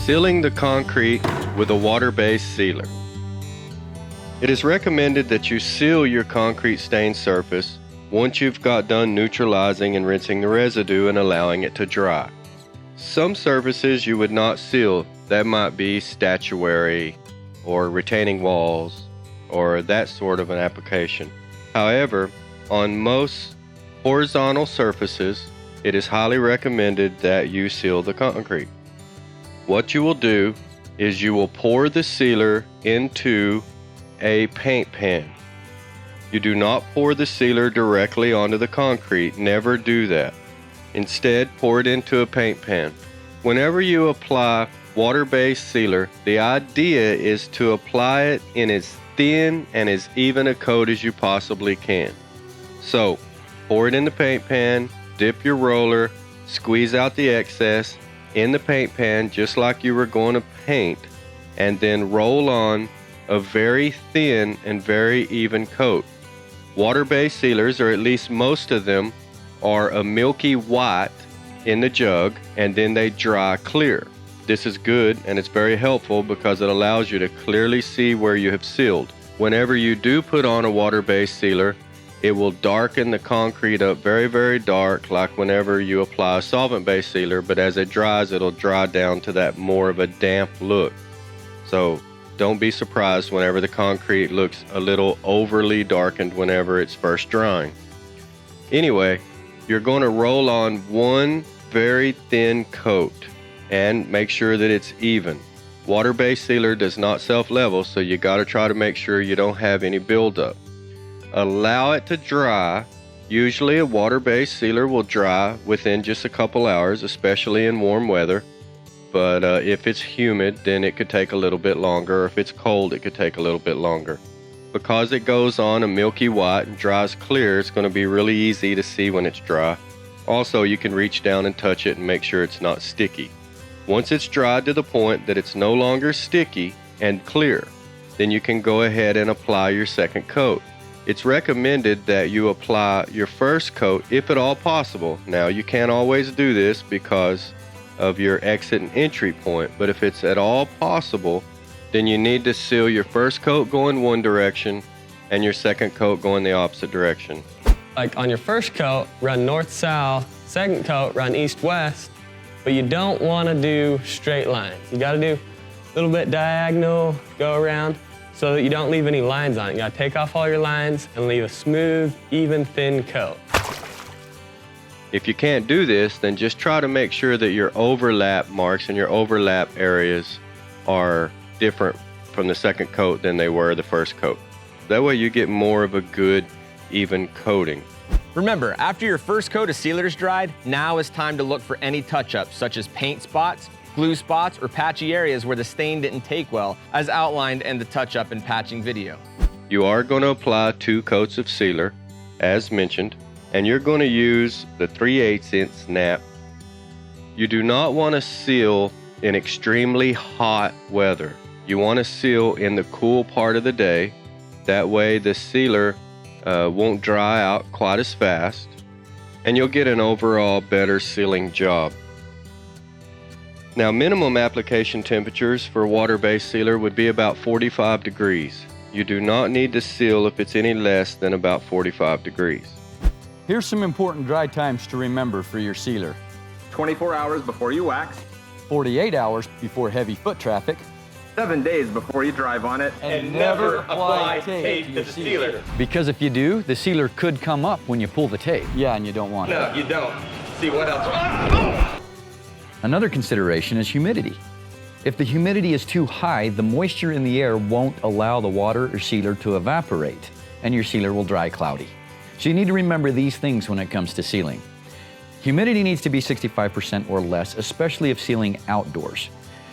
Sealing the concrete with a water-based sealer. It is recommended that you seal your concrete stained surface once you've got done neutralizing and rinsing the residue and allowing it to dry. Some surfaces you would not seal. That might be statuary or retaining walls or that sort of an application. However, on most horizontal surfaces, it is highly recommended that you seal the concrete. What you will do is you will pour the sealer into a paint pan. You do not pour the sealer directly onto the concrete. Never do that. Instead, pour it into a paint pan. Whenever you apply water-based sealer, the idea is to apply it in as thin and as even a coat as you possibly can. So, pour it in the paint pan, dip your roller, squeeze out the excess in the paint pan just like you were going to paint, and then roll on a very thin and very even coat. Water-based sealers, or at least most of them, are a milky white in the jug, and then they dry clear. This is good and it's very helpful because it allows you to clearly see where you have sealed. Whenever you do put on a water-based sealer, it will darken the concrete up very, very dark, like whenever you apply a solvent-based sealer, but as it dries, it'll dry down to that more of a damp look. So don't be surprised whenever the concrete looks a little overly darkened whenever it's first drying. Anyway, you're going to roll on one very thin coat and make sure that it's even. Water-based sealer does not self-level, so you got to try to make sure you don't have any buildup. Allow it to dry. Usually a water-based sealer will dry within just a couple hours, especially in warm weather. But if it's humid, then it could take a little bit longer. Or if it's cold, it could take a little bit longer. Because it goes on a milky white and dries clear, it's going to be really easy to see when it's dry. Also, you can reach down and touch it and make sure it's not sticky. Once it's dried to the point that it's no longer sticky and clear, then you can go ahead and apply your second coat. It's recommended that you apply your first coat if at all possible. Now, you can't always do this because of your exit and entry point, but if it's at all possible, then you need to seal your first coat going one direction and your second coat going the opposite direction. Like on your first coat, run north-south, second coat, run east-west, but you don't want to do straight lines. You got to do a little bit diagonal, go around, so that you don't leave any lines on it. You gotta take off all your lines and leave a smooth, even, thin coat. If you can't do this, then just try to make sure that your overlap marks and your overlap areas are different from the second coat than they were the first coat. That way you get more of a good, even coating. Remember, after your first coat of sealer is dried, now is time to look for any touch-ups, such as paint spots, glue spots, or patchy areas where the stain didn't take well, as outlined in the touch-up and patching video. You are going to apply 2 coats of sealer, as mentioned, and you're going to use the 3/8 inch snap. You do not want to seal in extremely hot weather. You want to seal in the cool part of the day. That way the sealer won't dry out quite as fast, and you'll get an overall better sealing job. Now, minimum application temperatures for water-based sealer would be about 45 degrees. You do not need to seal if it's any less than about 45 degrees. Here's some important dry times to remember for your sealer. 24 hours before you wax. 48 hours before heavy foot traffic. 7 days before you drive on it. And never apply tape to your sealer. Because if you do, the sealer could come up when you pull the tape. Yeah, and you don't want it. No, you don't. See what else? Another consideration is humidity. If the humidity is too high, the moisture in the air won't allow the water or sealer to evaporate, and your sealer will dry cloudy. So you need to remember these things when it comes to sealing. Humidity needs to be 65% or less, especially if sealing outdoors.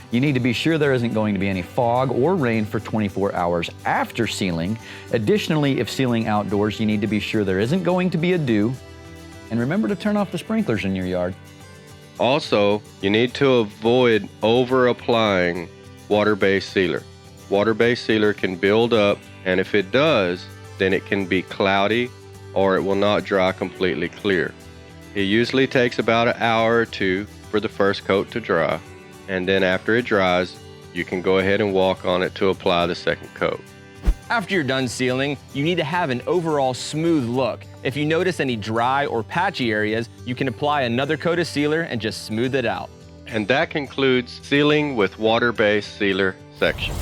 You need to be sure there isn't going to be any fog or rain for 24 hours after sealing. Additionally, if sealing outdoors, you need to be sure there isn't going to be a dew. And remember to turn off the sprinklers in your yard. Also, you need to avoid over-applying water-based sealer. Water-based sealer can build up, and if it does, then it can be cloudy or it will not dry completely clear. It usually takes about an hour or two for the first coat to dry. and then after it dries, you can go ahead and walk on it to apply the second coat. After you're done sealing, you need to have an overall smooth look. If you notice any dry or patchy areas, you can apply another coat of sealer and just smooth it out. And that concludes Sealing with WaterBased Sealer section.